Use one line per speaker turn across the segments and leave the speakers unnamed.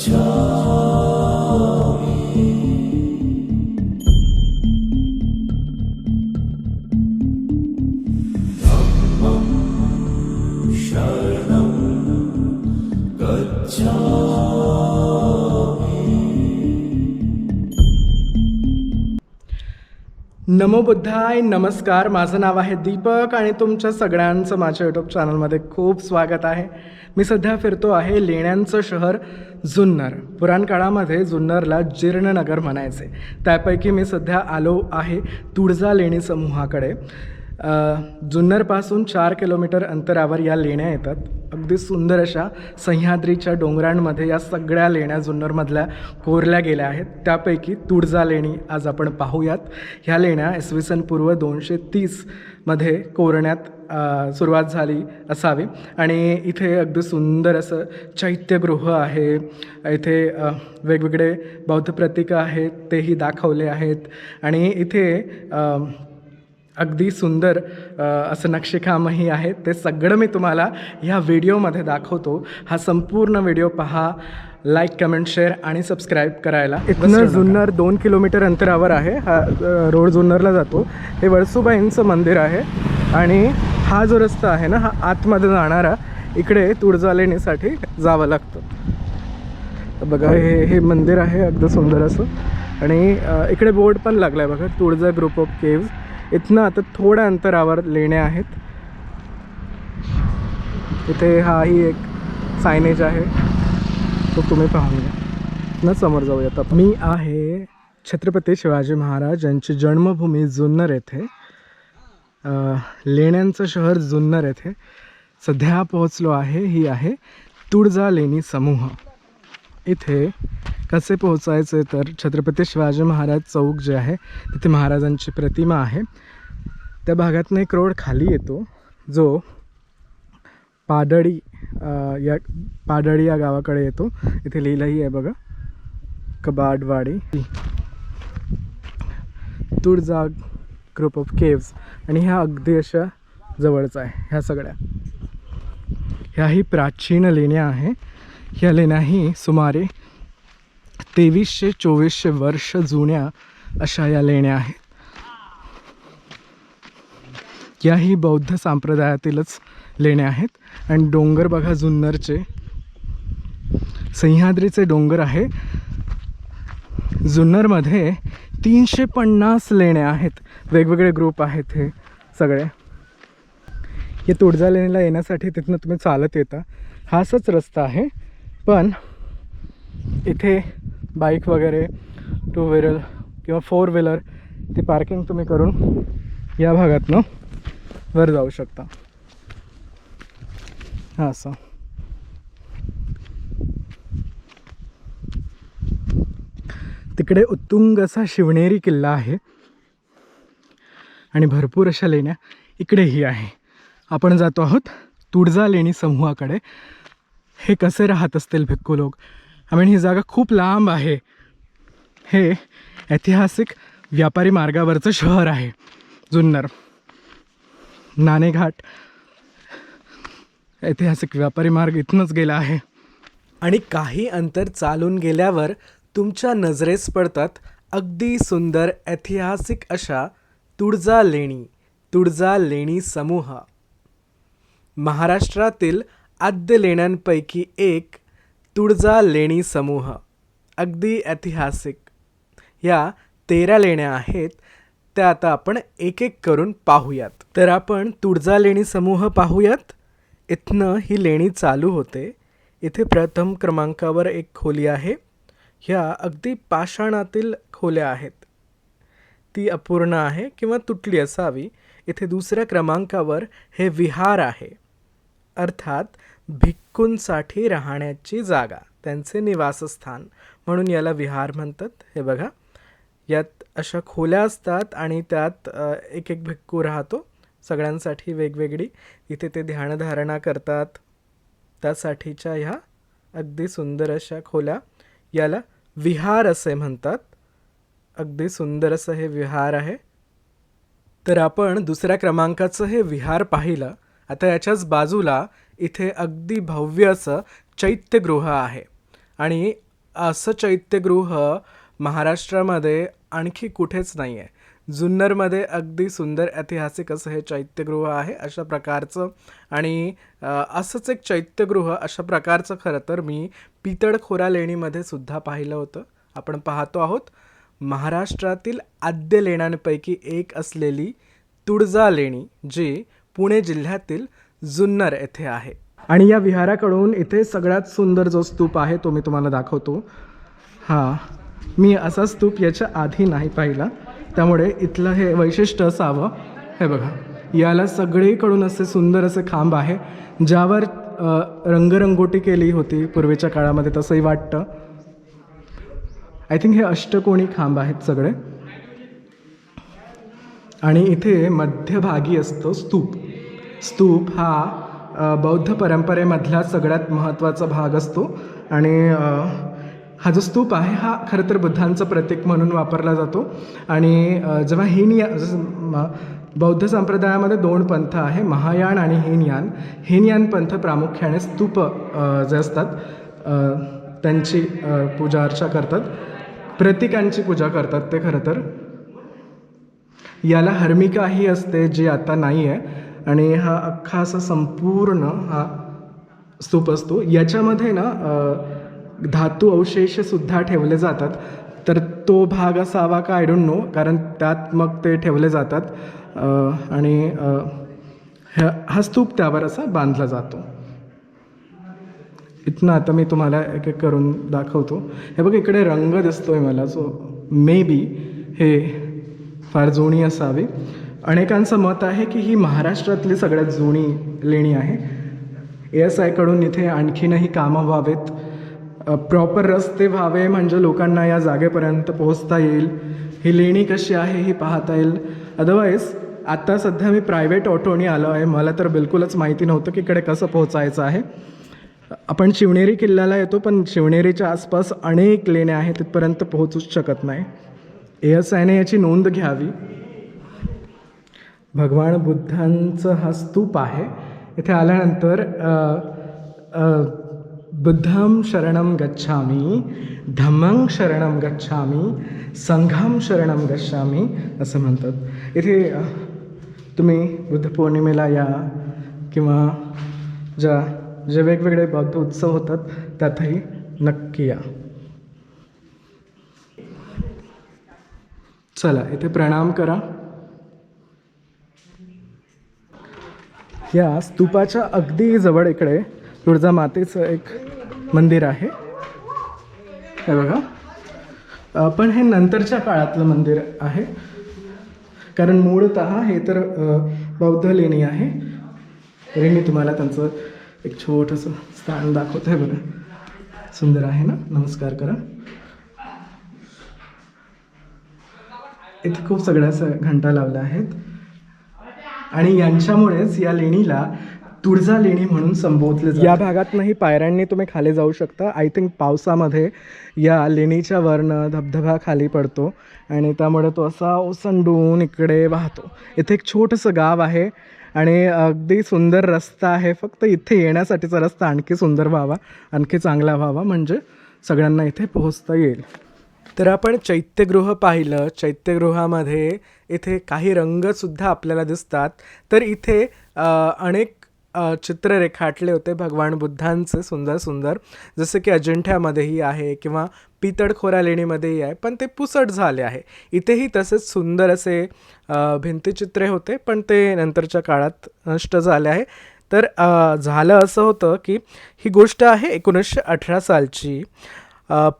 नमो बुद्धाय. नमस्कार. माझं नाव आहे दीपक आणि तुमच्या सगळ्यांचं माझ्या यूट्यूब चॅनलमध्ये खूप स्वागत आहे. मी सध्या फिरतो आहे लेण्यांचं शहर जुन्नर. पुराण काळामध्ये जुन्नरला जीर्णनगर म्हणायचे. त्यापैकी मी सध्या आलो आहे तुळजा लेणी समूहाकडे. जुन्नरपासून 4 किलोमीटर अंतरावर या लेण्या येतात. अगदी सुंदर अशा सह्याद्रीच्या डोंगरांमध्ये या सगळ्या लेण्या जुन्नरमधल्या कोरल्या गेल्या आहेत. त्यापैकी तुळजा लेणी आज आपण पाहूयात. ह्या लेण्या इसवी पूर्व 230मध्ये कोरण्यात सुरुवात झाली असावी आणि इथे अगदी सुंदर असं चैत्यगृह आहे. इथे वेगवेगळे बौद्ध प्रतीकं आहेत तेही दाखवले आहेत आणि इथे अगदी सुंदर असं नक्षीकामही आहे. ते सगळं मी तुम्हाला ह्या व्हिडिओमध्ये दाखवतो. हा संपूर्ण व्हिडिओ पहा. लाईक, कमेंट, शेअर आणि सबस्क्राईब करायला. इथनं जुन्नर 2 किलोमीटर अंतरावर आहे. हा रोड जुन्नरला जातो. हे वळसुबाईंचं मंदिर आहे आणि हा जो रस्ता आहे ना, हा आतमध्ये जाणारा इकडे तुळजा लेणीसाठी जावं लागतं. तर बघा हे मंदिर आहे अगदी सुंदर असं आणि इकडे बोर्ड पण लागला आहे बघा, तुळजा ग्रुप ऑफ केव्ज. इथनं आता थोड्या अंतरावर लेण्या आहेत. इथे हाही एक सायनेज आहे, तो तुम्ही पाहून घ्या. इथनं समोर जाऊयात आपण. मी आहे छत्रपती शिवाजी महाराज यांची जन्मभूमी जुन्नर येथे, लेण्यांचं शहर जुन्नर येथे सध्या पोहोचलो आहे. ही आहे तुळजा लेणी समूह. इथे कसे पोहोचायचे तर छत्रपती शिवाजी महाराज चौक जे आहे तिथे महाराजांची प्रतिमा आहे. त्या भागातून एक रोड खाली येतो जो पाडळी या गावाकडे येतो. इथे लिहिलंही आहे बघा, कबाडवाडी तुळजा ग्रुप ऑफ केव्ज. आणि ह्या अगदी अशा जवळच आहे. ह्या सगळ्या ह्याही प्राचीन लेण्या आहे. ह्या लेण्याही सुमारे 2300-2400 वर्ष जुन्या अशा या लेण्या आहेत. याही बौद्ध संप्रदायातीलच लेण्या आहेत. आणि डोंगर बघा, जुन्नरचे सह्याद्रीचे डोंगर आहे. जुन्नरमध्ये 350 लेण्या आहेत. वेगवेगळे ग्रुप आहेत हे सगळे. हे तुळजा लेणीला येण्यासाठी तिथनं तुम्ही चालत येता. हा असाच रस्ता आहे, पण इथे बाईक वगैरे, 2 व्हीलर किंवा 4 व्हीलर ती पार्किंग तुम्ही करून या भागातनं वर जाऊ शकता. हा असं तिकडे उत्तुंग असा शिवनेरी किल्ला आहे आणि भरपूर अशा लेण्या इकडेही आहे. आपण जातो आहोत तुळजा लेणी समूहाकडे. हे कसे राहत असतील भिक्खू लोक. ही जागा खूप लांब आहे. हे ऐतिहासिक व्यापारी मार्गावरचं शहर आहे जुन्नर. नाणेघाट ऐतिहासिक व्यापारी मार्ग इथनंच गेला आहे. आणि काही अंतर चालून गेल्यावर तुमच्या नजरेस पडतात अगदी सुंदर ऐतिहासिक अशा तुळजा लेणी समूह. महाराष्ट्रातील आद्य लेण्यांपैकी एक तुळजा लेणी समूह. अगदी ऐतिहासिक या 13 लेण्या आहेत. त्या आता आपण एक एक करून पाहूयात. तर आपण तुळजा लेणी समूह पाहूयात. इथनं ही लेणी चालू होते. इथे प्रथम क्रमांकावर एक खोली आहे. ह्या अगदी पाषाणातील खोल्या आहेत. ती अपूर्ण आहे किंवा तुटली असावी. इथे दुसऱ्या क्रमांकावर हे विहार आहे, अर्थात भिक्खूंसाठी राहण्याची जागा, त्यांचे निवासस्थान, म्हणून याला विहार म्हणतात. हे बघा, यात अशा खोल्या असतात आणि त्यात एक एक भिक्खू राहतो, सगळ्यांसाठी वेगवेगळी. इथे ते ध्यानधारणा करतात. त्यासाठीच्या ह्या अगदी सुंदर अशा खोल्या, याला विहार असे म्हणतात. अगदी सुंदर असं हे विहार आहे. तर आपण दुसऱ्या क्रमांकाचं हे विहार पाहिलं. आता याच्याच बाजूला इथे अगदी भव्य असं चैत्यगृह आहे आणि असं चैत्यगृह महाराष्ट्रामध्ये आणखी कुठेच नाही आहे. जुन्नरमध्ये अगदी सुंदर ऐतिहासिक असं हे चैत्यगृह आहे अशा प्रकारचं. आणि असंच एक चैत्यगृह अशा प्रकारचं खरं तर मी पितळखोरा लेणीमध्ये सुद्धा पाहिलं होतं. आपण पाहतो आहोत महाराष्ट्रातील आद्य लेण्यांपैकी एक असलेली तुळजा लेणी, जी पुणे जिल्ह्यातील जुन्नर येथे आहे. आणि या विहाराकडून इथे सगळ्यात सुंदर जो स्तूप आहे तो मी तुम्हाला दाखवतो. हां, मी असा स्तूप याच्या आधी नाही पाहिला, त्यामुळे इथलं हे वैशिष्ट्य असावं. हे बघा, याला सगळीकडून असे सुंदर असे खांब आहे, ज्यावर रंगरंगोटी केली होती पूर्वीच्या काळामध्ये, तसंही वाटतं. आय थिंक हे अष्टकोणी खांब आहेत सगळे. आणि इथे मध्यभागी असतो स्तूप. स्तूप हा बौद्ध परंपरेमधला सगळ्यात महत्त्वाचा भाग असतो. आणि हा जो स्तूप आहे हा खरं तर बुद्धांचं प्रतीक म्हणून वापरला जातो. आणि जेव्हा बौद्ध संप्रदायामध्ये 2 पंथ आहे, महायान आणि हीनयान. हीनयान पंथ प्रामुख्याने स्तूप जे असतात त्यांची पूजा अर्चा करतात, प्रतीकांची पूजा करतात ते. खरं तर याला हर्मिकाही असते, जी आता नाही आहे. आणि हा अख्खा असा संपूर्ण हा स्तूप असतो. याच्यामध्ये ना धातू अवशेषसुद्धा ठेवले जातात. तर तो भाग असावा का आय डोंट नो, कारण त्यात मग ते ठेवले जातात. आणि हा स्तूप त्यावर असा बांधला जातो. इथनं आता मी तुम्हाला एक एक करून दाखवतो. हे बघ, इकडे रंग दिसतोय मला, सो मे बी हे फार जुनी असावी. अनेकांचं मत आहे की ही महाराष्ट्रातली सगळ्यात जुनी लेणी आहे. ASIकडून इथे आणखीनही कामं व्हावेत, प्रॉपर रस्ते व्हावे, म्हणजे लोकांना या जागेपर्यंत पोहोचता येईल, ही लेणी कशी आहे ही पाहता येईल. अदरवाईज आत्ता सध्या मी प्रायव्हेट ऑटोनी आलो आहे. मला तर बिलकुलच माहिती नव्हतं की इकडे कसं पोहोचायचं आहे. आपण शिवनेरी किल्ल्याला येतो, पण शिवनेरीच्या आसपास अनेक लेण्या आहेत, तिथपर्यंत पोहोचूच शकत नाही. ASIने याची नोंद घ्यावी. भगवान बुद्धांचं हा स्तूप आहे. इथे आल्यानंतर बुद्धं शरणं गच्छामी, धम्मं शरणं गच्छामी, संघं शरणं गच्छामी असं म्हणतात. इथे तुम्ही बुद्ध पौर्णिमेला या किंवा जे वेगवेगळे बौद्ध उत्सव होतात त्यातही नक्की या. चला, इथे प्रणाम करा. या स्तूपाच्या अगदी जवळ इकडे तुळजा मातेचं एक मंदिर आहे. हे बघा, पण हे नंतरच्या काळातलं मंदिर आहे, कारण मूळतः हे तर बौद्ध लेणी आहे. तरी मी तुम्हाला त्यांचं एक छोटंसं स्थान दाखवतो. आहे बघा, सुंदर आहे ना. नमस्कार करा. इथे खूप सगळ्या घंटा लावल्या आहेत आणि यांच्यामुळेच या लेणीला तुळजा लेणी म्हणून संबोधले जाते. या भागातनंही पायऱ्यांनी तुम्ही खाली जाऊ शकता. आय थिंक पावसामध्ये या लेणीच्या वरनं धबधबा खाली पडतो आणि त्यामुळे तो असा ओसंडून इकडे वाहतो. इथे एक छोटंसं गाव आहे आणि अगदी सुंदर रस्ता आहे. फक्त इथे येण्यासाठीचा रस्ता आणखी सुंदर व्हावा, आणखी चांगला व्हावा, म्हणजे सगळ्यांना इथे पोहोचता येईल. तर आपण चैत्यगृह पाहिलं. चैत्यगृहामध्ये इथे काही रंगसुद्धा आपल्याला दिसतात. तर इथे अनेक चित्र रेखाटले होते भगवान बुद्धांचे सुंदर सुंदर, जसं की अजिंठ्यामध्येही आहे किंवा पितळखोरा लेणीमध्येही आहे, पण ते पुसट झाले आहे. इथेही तसेच सुंदर असे भिंतीचित्रे होते, पण ते नंतरच्या काळात नष्ट झाले आहे. तर झालं असं होतं की ही गोष्ट आहे 1918 सालची.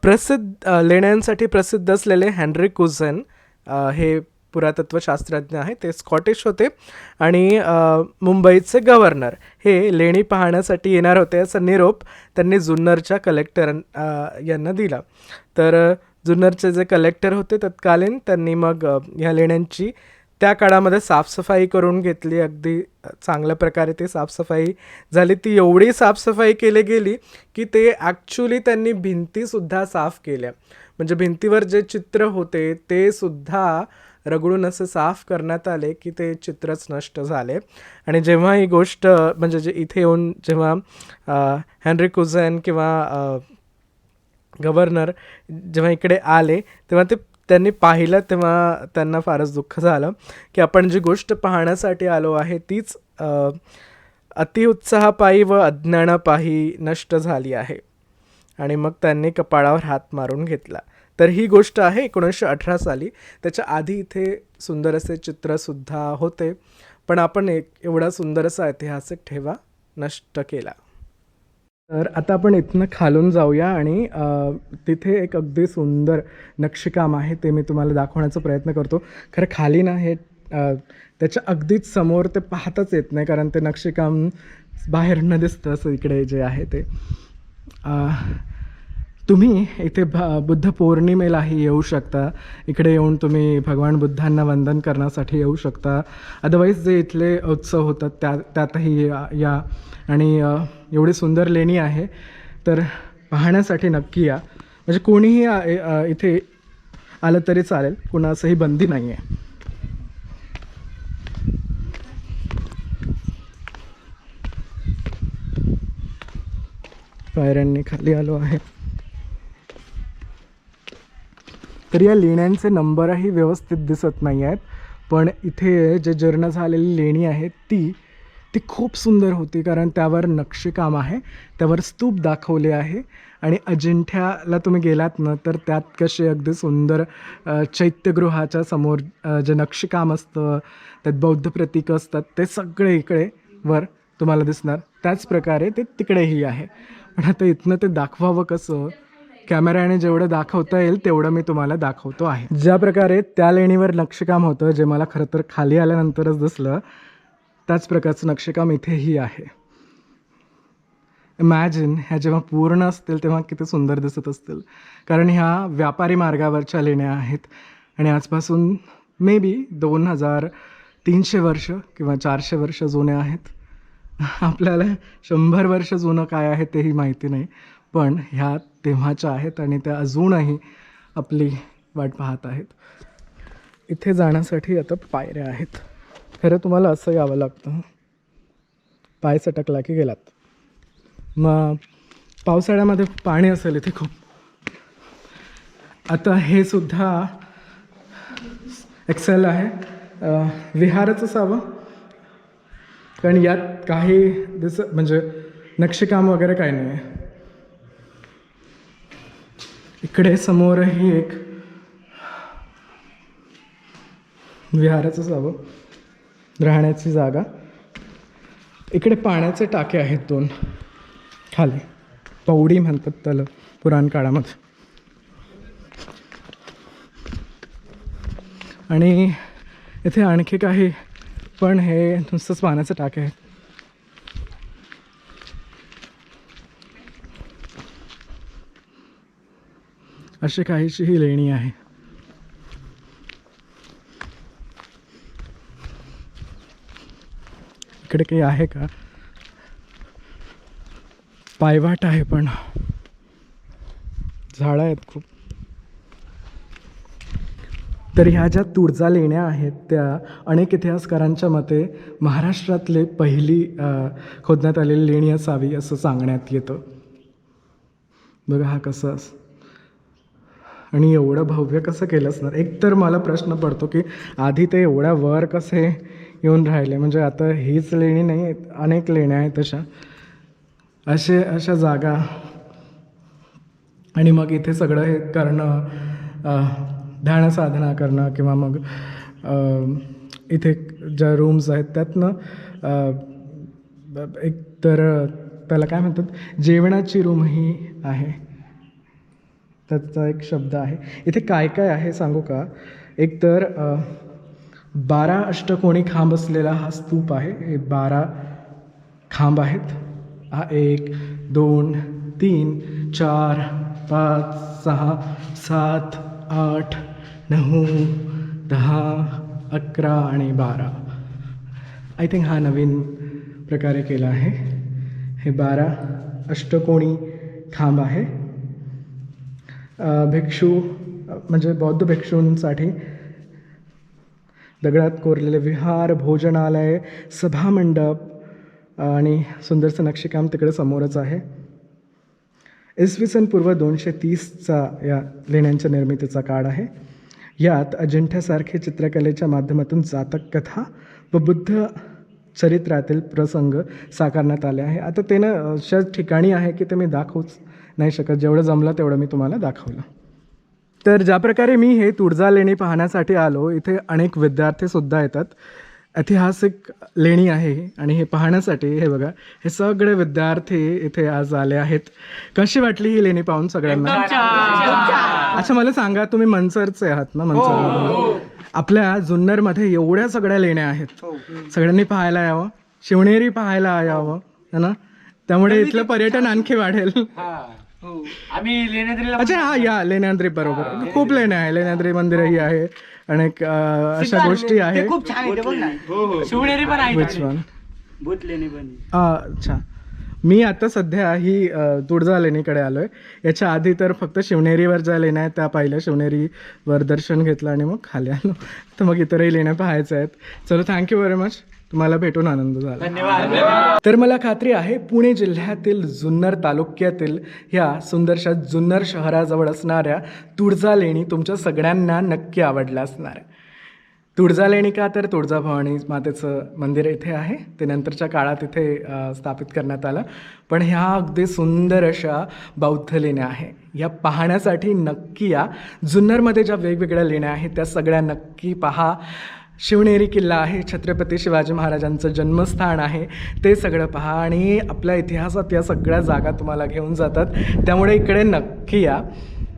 प्रसिद्ध लेण्यांसाठी प्रसिद्ध असलेले हेनरी कुझन हे पुरातत्वशास्त्रज्ञ आहे, ते स्कॉटिश होते आणि मुंबईचे गव्हर्नर हे लेणी पाहण्यासाठी येणार होते असा निरोप त्यांनी जुन्नरच्या कलेक्टर यांना दिला. तर जुन्नरचे जे कलेक्टर होते तत्कालीन, त्यांनी मग ह्या लेण्यांची त्या काळामध्ये साफसफाई करून घेतली. अगदी चांगल्या प्रकारे ती साफसफाई झाली. ती एवढी साफसफाई केली गेली की ते ॲक्च्युली त्यांनी भिंतीसुद्धा साफ केल्या. म्हणजे भिंतीवर जे चित्र होते ते सुद्धा रगडून असे साफ करण्यात आले की ते चित्रच नष्ट झाले. आणि जेव्हा ही गोष्ट म्हणजे जे इथे येऊन जेव्हा हेनरी कुझन किंवा गव्हर्नर जेव्हा इकडे आले तेव्हा त्यांनी पाहिलं तेव्हा त्यांना फारच दुःख झालं की आपण जी गोष्ट पाहण्यासाठी आलो आहे तीच अतिउत्साहापायी व अज्ञानापायी नष्ट झाली आहे. आणि मग त्यांनी कपाळावर हात मारून घेतला. तर ही गोष्ट आहे 1918 साली. त्याच्या आधी इथे सुंदर असे चित्रसुद्धा होते, पण आपण एवढा सुंदर असा ऐतिहासिक ठेवा नष्ट केला. तर आता आपण इथनं खालून जाऊया आणि तिथे एक अगदी सुंदर नक्षीकाम आहे ते मी तुम्हाला दाखवण्याचा प्रयत्न करतो. खरं खाली ना हे त्याच्या अगदीच समोर ते पाहताच येत नाही, कारण ते नक्षीकाम बाहेरनं दिसतं असं इकडे जे आहे ते. तुम्ही इथे बुद्ध पौर्णिमेलाही येऊ शकता. इकडे येऊन तुम्ही भगवान बुद्धांना वंदन करण्यासाठी येऊ शकता. अदरवाईज जे इथले उत्सव होतात त्यातही या आणि एवढी सुंदर लेणी आहे तर पाहण्यासाठी नक्की या. म्हणजे कोणीही इथे आलं तरी चालेल, कुणाचंही बंदी नाही आहे. पायऱ्यांनी खाली आलो आहे. तर या लेण्यांचे नंबरही व्यवस्थित दिसत नाही आहेत, पण इथे जे जीर्ण झालेली लेणी आहे ती खूप सुंदर होती, कारण त्यावर नक्षीकाम आहे, त्यावर स्तूप दाखवले आहे. आणि अजिंठ्याला तुम्ही गेलात ना तर त्यात कसे अगदी सुंदर चैत्यगृहाच्या समोर जे नक्षीकाम असतं, त्यात बौद्ध प्रतीकं असतात, ते सगळे इकडे वर तुम्हाला दिसणार. त्याच प्रकारे ते तिकडेही आहे. पण आता इथनं ते दाखवावं कसं? कॅमेऱ्याने जेवढं दाखवता येईल तेवढं मी तुम्हाला दाखवतो आहे. ज्या प्रकारे त्या लेणीवर नक्षीकाम होतं, जे मला खरं तर खाली आल्यानंतरच दिसलं, त्याच प्रकारचं नक्षीकाम इथेही आहे. इमॅजिन ह्या जेव्हा पूर्ण असतील तेव्हा किती सुंदर दिसत असतील, कारण ह्या व्यापारी मार्गावरच्या लेण्या आहेत आणि आजपासून मे बी 2300 वर्ष किंवा 400 वर्ष जुन्या आहेत. आपल्याला 100 वर्ष जुनं काय आहे तेही माहिती नाही, पण ह्या तेव्हाच्या आहेत आणि त्या अजूनही आपली वाट पाहत आहेत. इथे जाण्यासाठी आता पायऱ्या आहेत. खरं तुम्हाला असं यावं लागतं, पाय सटकला की गेलात. मग पावसाळ्यामध्ये पाणी असेल इथे खूप. आता हे सुद्धा एक्सेल आहे, विहारच असावं, कारण यात काही म्हणजे नक्षीकाम वगैरे काही नाही आहे. इकडे समोरही एक विहारच असावं, राहण्याची जागा. इकडे पाण्याचे टाके आहेत 2 खाली, पौडी म्हणतात त्याला पुराण काळामध्ये. आणि इथे आणखी काही, पण हे नुसतंच पाण्याचे टाके आहेत. अशी काहीशी ही लेणी आहे. इकडे काही आहे का? पायवाट आहे, पण झाडं आहेत खूप. तर ह्या ज्या तुळजा लेण्या आहेत त्या अनेक इतिहासकारांच्या मते महाराष्ट्रातले पहिली खोदण्यात आलेली लेणी असावी असं सांगण्यात येतं. बघा हा कसं आणि एवढं भव्य कसं केलं असणार. एक तर मला प्रश्न पडतो की आधी ते एवढ्या वर कसे येऊन राहिले. म्हणजे आता हीच लेणी नाही, अनेक लेण्या आहेत अशा जागा. आणि मग इथे सगळं हे करणं, ध्यानसाधना करणं, किंवा मग इथे ज्या रूम्स आहेत त्यातनं एक तर त्याला काय म्हणतात, जेवणाची रूमही आहे, त्याचा एक शब्द आहे. इथे काय काय आहे सांगू का? एक तर 12 अष्टकोनी खांब असलेला हा स्तूप आहे. हे 12 खांब आहेत. हा 1 2 3 4 5 6 7 8 9 10 11 आणि 12. आय थिंक हा नवीन प्रकारे केला आहे. हे 12 अष्टकोनी खांब आहे. भिक्षू म्हणजे बौद्ध भिक्षूंसाठी दगडात कोरलेले विहार, भोजनालय, सभामंडप आणि सुंदरचं नक्षीकाम तिकडे समोरच आहे. इसवी सन पूर्व 230चा या लेण्यांच्या निर्मितीचा काळ आहे. यात अजिंठ्यासारखे चित्रकलेच्या माध्यमातून जातक कथा व बुद्ध चरित्रातील प्रसंग साकारण्यात आले आहे. आता ते ना अशा ठिकाणी आहे की ते मी दाखवूच नाही शकत, जेवढं जमलं तेवढं मी तुम्हाला दाखवलं. तर ज्या प्रकारे मी हे तुळजा लेणी पाहण्यासाठी आलो, इथे अनेक विद्यार्थीसुद्धा येतात. ऐतिहासिक लेणी आहे आणि हे पाहण्यासाठी हे बघा हे सगळे विद्यार्थी इथे आज आले आहेत. कशी वाटली ही लेणी पाहून सगळ्यांना? अच्छा मला सांगा, तुम्ही मनसरचे आहात ना? मनसर आपल्या जुन्नरमध्ये एवढ्या सगळ्या लेण्या आहेत, सगळ्यांनी पाहायला यावं, शिवनेरी पाहायला यावं है ना, त्यामुळे इथलं पर्यटन आणखी वाढेल. अच्छा हा या लेण्याद्री बरोबर खूप लेण्या आहे, लेण्याद्री मंदिरही आहे, अनेक अशा गोष्टी आहे.
खूप छान आहे बघ ना. शिवनेरी पण आहे.
Which one?
भूत लेणी पण.
अच्छा मी आता सध्या ही तुळजा लेणीकडे आलोय. याच्या आधी तर फक्त शिवनेरीवर ज्या लेण्या आहेत त्या पाहिल्या, शिवनेरीवर दर्शन घेतलं आणि मग खाली आलो. तर मग इतरही लेण्या पाहायच्या आहेत. चलो थँक्यू व्हेरी मच, तुम्हाला भेटून आनंद झाला.
धन्यवाद.
तर मला खात्री आहे पुणे जिल्ह्यातील जुन्नर तालुक्यातील ह्या सुंदरशा जुन्नर शहराजवळ असणाऱ्या तुळजा लेणी तुमच्या सगळ्यांना नक्की आवडल्या असणार आहे. तुळजा लेणी का तर तुळजाभवानी मातेचं मंदिर इथे आहे, ते नंतरच्या काळात इथे स्थापित करण्यात आलं. पण ह्या अगदी सुंदर अशा बौद्ध लेण्या आहे, या पाहण्यासाठी नक्की या. जुन्नरमध्ये ज्या वेगवेगळ्या लेण्या आहेत त्या सगळ्या नक्की पहा. शिवनेरी किल्ला आहे, छत्रपती शिवाजी महाराजांचं जन्मस्थान आहे, ते सगळं पहा आणि आपल्या इतिहासात या सगळ्या जागा तुम्हाला घेऊन जातात. त्यामुळे इकडे नक्की या.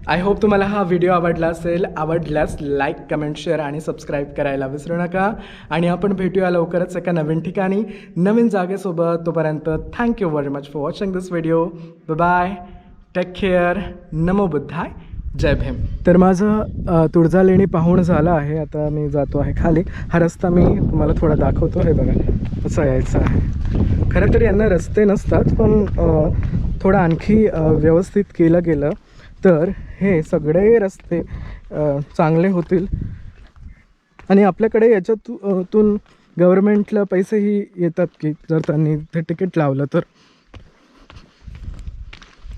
आय होप तुम्हाला हा व्हिडिओ आवडला असेल. आवडल्यास लाईक, कमेंट, शेअर आणि सबस्क्राईब करायला विसरू नका. आणि आपण भेटूया लवकरच एका नवीन ठिकाणी नवीन जागेसोबत. तोपर्यंत thank you very much for watching this video. Bye, take care, नमो बुद्धाय, जय भीम. तर माझं तुळजा लेणी पाहून झालं आहे. आता मी जातो आहे खाली. हा रस्ता मी तुम्हाला थोडा दाखवतो. हे बघा असं यायचं आहे. खरं तर यांना रस्ते नसतात, पण थोडं आणखी व्यवस्थित केलं गेलं तर हे सगळे रस्ते चांगले होतील. आणि आपल्याकडे याच्यातून गव्हर्मेंटला पैसेही येतात की जर त्यांनी ते तिकीट लावलं तर.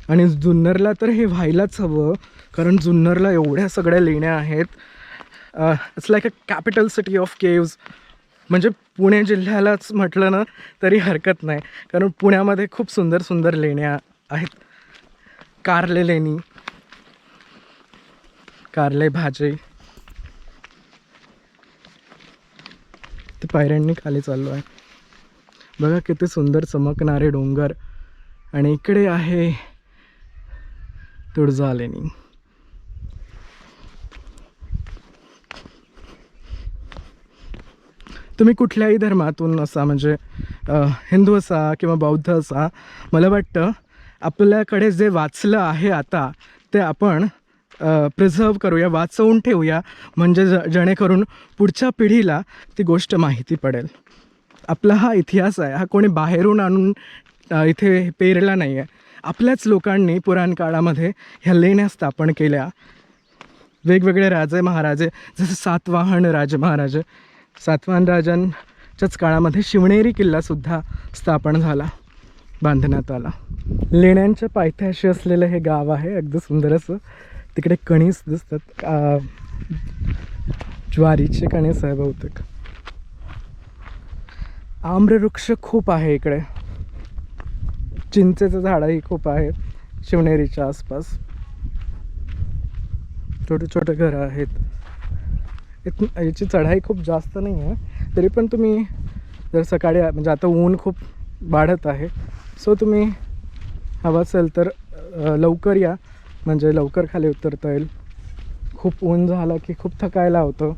आणि जुन्नरला तर हे व्हायलाच हवं, कारण जुन्नरला एवढ्या सगळ्या लेण्या आहेत. It's like a capital city of caves. म्हणजे पुणे जिल्ह्यालाच म्हटलं ना तरी हरकत नाही, कारण पुण्यामध्ये खूप सुंदर सुंदर लेण्या आहेत. कारले लेणी, कारले भाजे, ते पायऱ्यांनी खाली चाललो आहे. बघा किती सुंदर चमकणारे डोंगर. आणि इकडे आहे तुळजा लेणी. तुम्ही कुठल्याही धर्मातून असा, म्हणजे हिंदू असा किंवा बौद्ध असा, मला वाटतं आपल्याकडे जे वाचलं आहे आता ते आपण प्रिझर्व करूया, वाचवून ठेवूया, म्हणजे जेणेकरून पुढच्या पिढीला ती गोष्ट माहिती पडेल. आपला हा इतिहास आहे, हा कोणी बाहेरून आणून इथे पेरला नाही आहे. आपल्याच लोकांनी पुराण काळामध्ये ह्या लेण्या स्थापन केल्या. वेगवेगळे राजे महाराजे, जसे सातवाहन राजे महाराजे, सातवाहन राजांच्याच काळामध्ये शिवनेरी किल्लासुद्धा स्थापन झाला, बांधण्यात आला. लेण्यांच्या पायथ्याशी असलेलं हे गाव आहे, अगदी सुंदर असं. तिकडे कणीस दिसतात, ज्वारीचे कणीस आहे बहुतेक. आम्रवृक्ष खूप आहे इकडे, चिंचेचं झाडंही खूप आहेत शिवनेरीच्या आसपास. छोटे छोटे घरं आहेत. याची चढाई खूप जास्त नाही आहे, तरी पण तुम्ही जर सकाळी, म्हणजे आता ऊन खूप वाढत आहे, सो तुम्ही हवं असेल तर लवकर या, म्हणजे लवकर खाली उतरता येईल. खूप ऊन झालं की खूप थकायला होतं.